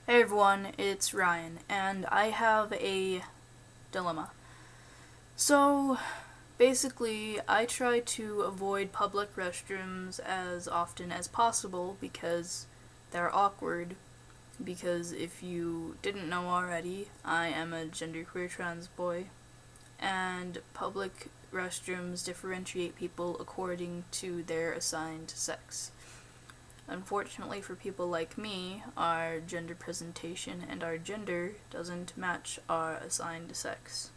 Hey everyone, it's Ryan, and I have a dilemma. So, basically, I try to avoid public restrooms as often as possible because they're awkward. Because if you didn't know already, I am a genderqueer trans boy, and public restrooms differentiate people according to their assigned sex. Unfortunately for people like me, our gender presentation and our gender doesn't match our assigned sex.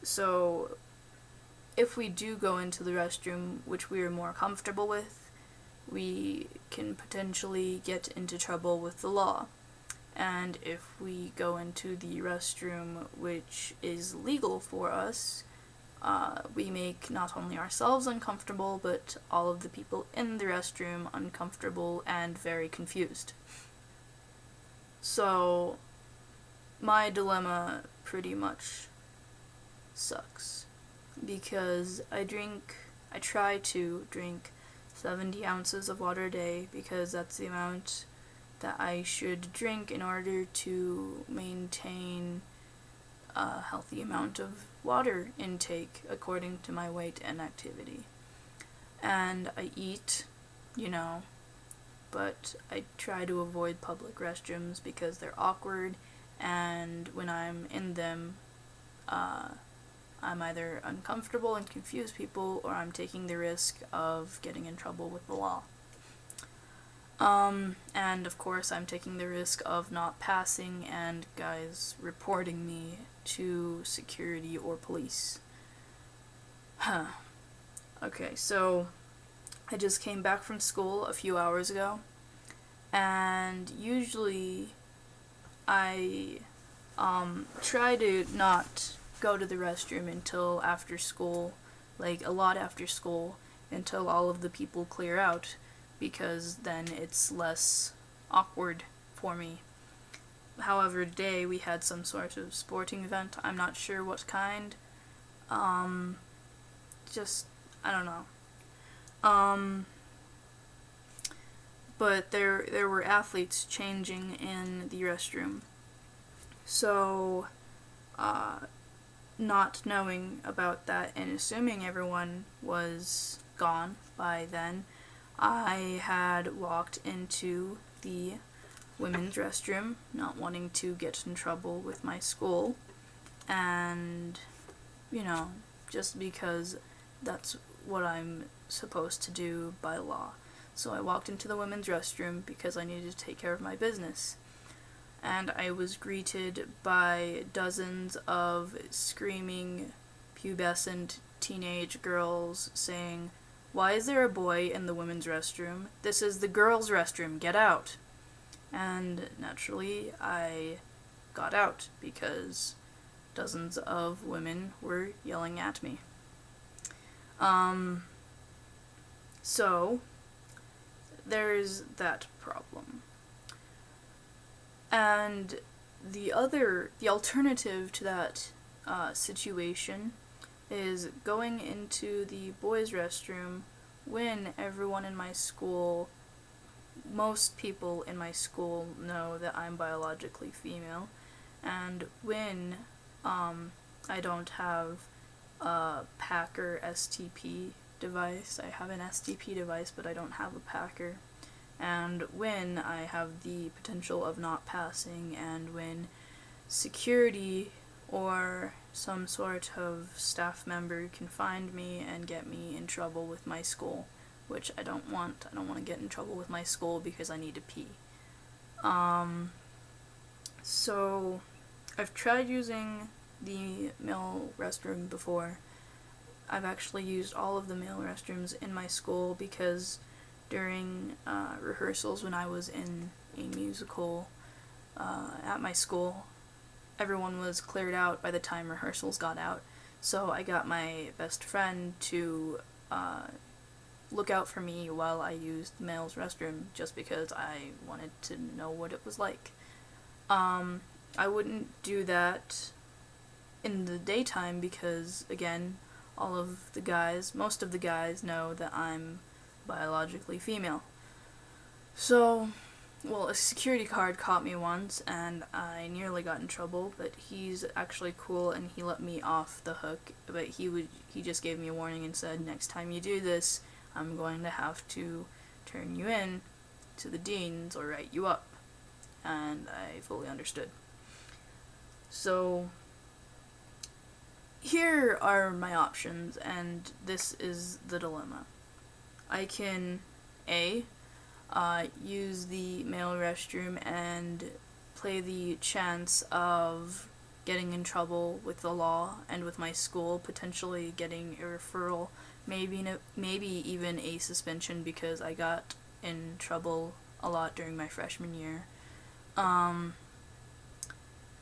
So, if we do go into the restroom, which we are more comfortable with, we can potentially get into trouble with the law. And if we go into the restroom, which is legal for us, we make not only ourselves uncomfortable, but all of the people in the restroom uncomfortable and very confused. So, my dilemma pretty much sucks. Because I try to drink 70 ounces of water a day because that's the amount that I should drink in order to maintain a healthy amount of water intake according to my weight and activity. And I eat, you know, but I try to avoid public restrooms because they're awkward, and when I'm in them, uh, I'm either uncomfortable and confuse people, or I'm taking the risk of getting in trouble with the law. And of course, I'm taking the risk of not passing and guys reporting me to security or police. Huh. Okay, so I just came back from school a few hours ago, and usually I try to not go to the restroom until after school, like a lot after school, until all of the people clear out, because then it's less awkward for me. However, today we had some sort of sporting event. I'm not sure what kind. Um, just, I don't know. Um, but there were athletes changing in the restroom. So, uh, not knowing about that and assuming everyone was gone by then, I had walked into the women's restroom, not wanting to get in trouble with my school, and, you know, just because that's what I'm supposed to do by law. So I walked into the women's restroom because I needed to take care of my business. And I was greeted by dozens of screaming, pubescent teenage girls saying, "Why is there a boy in the women's restroom? This is the girls' restroom, get out." And naturally, I got out because dozens of women were yelling at me. Um, so, there's that problem. And the alternative to that situation is going into the boys' restroom when everyone in my school, most people in my school know that I'm biologically female, and when I don't have a Packer STP device. I have an STP device, but I don't have a Packer. And when I have the potential of not passing, and when security or some sort of staff member can find me and get me in trouble with my school, which I don't want. I don't want to get in trouble with my school because I need to pee. So I've tried using the male restroom before. I've actually used all of the male restrooms in my school because during rehearsals when I was in a musical at my school, everyone was cleared out by the time rehearsals got out. So I got my best friend to look out for me while I used the male's restroom just because I wanted to know what it was like. I wouldn't do that in the daytime because, again, most of the guys know that I'm biologically female. So, well, a security guard caught me once, and I nearly got in trouble, but he's actually cool, and he let me off the hook, but he just gave me a warning and said, next time you do this, I'm going to have to turn you in to the deans or write you up, and I fully understood. So, here are my options, and this is the dilemma. I can, A, use the male restroom and play the chance of getting in trouble with the law and with my school, potentially getting a referral, maybe even a suspension because I got in trouble a lot during my freshman year.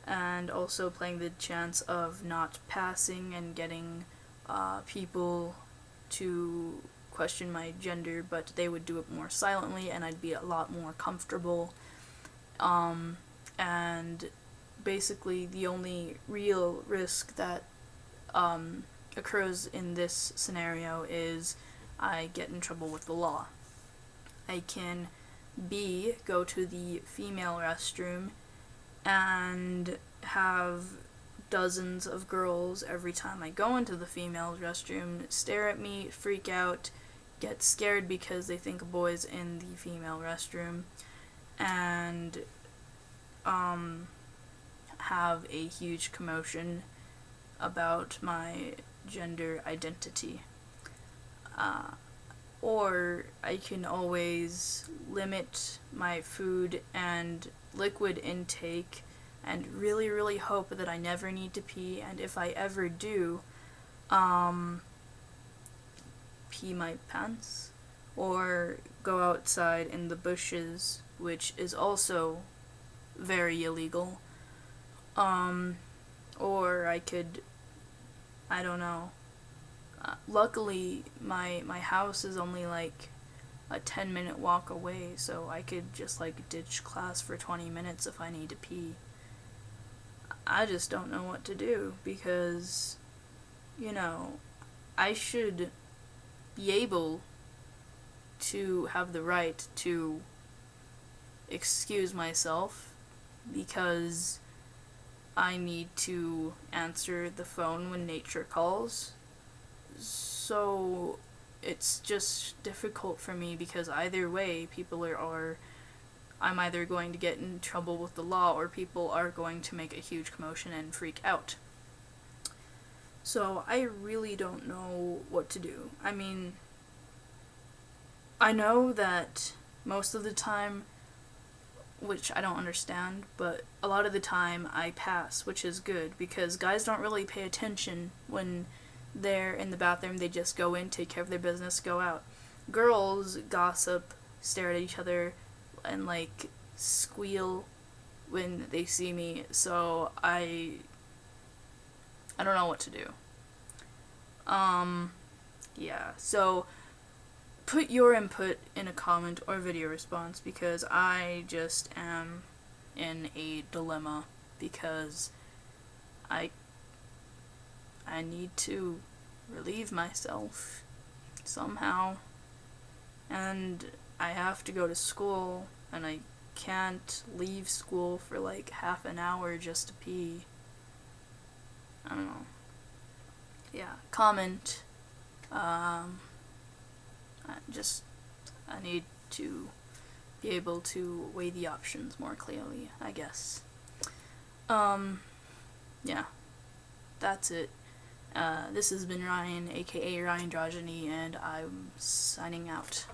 And also playing the chance of not passing and getting people to question my gender, but they would do it more silently and I'd be a lot more comfortable. And basically the only real risk that occurs in this scenario is I get in trouble with the law. I can B, go to the female restroom and have dozens of girls every time I go into the female restroom stare at me, freak out, get scared because they think a boy's in the female restroom, and have a huge commotion about my gender identity. Or I can always limit my food and liquid intake and really, really hope that I never need to pee, and if I ever do, pee my pants, or go outside in the bushes, which is also very illegal. Or I could, I don't know. Luckily, my house is only like a 10-minute walk away, so I could just like ditch class for 20 minutes if I need to pee. I just don't know what to do because, I should be able to have the right to excuse myself because I need to answer the phone when nature calls. So it's just difficult for me because either way I'm either going to get in trouble with the law or people are going to make a huge commotion and freak out. So I really don't know what to do. I mean, I know that most of the time, which I don't understand, but a lot of the time I pass, which is good because guys don't really pay attention when they're in the bathroom. They just go in, take care of their business, go out. Girls gossip, stare at each other, and like squeal when they see me, so I don't know what to do. Yeah, so put your input in a comment or video response because I just am in a dilemma because I need to relieve myself somehow, and I have to go to school, and I can't leave school for like half an hour just to pee. I don't know. Yeah, comment. I need to be able to weigh the options more clearly, I guess. Yeah, that's it. This has been Ryan, aka Ryan Drogeny, and I'm signing out.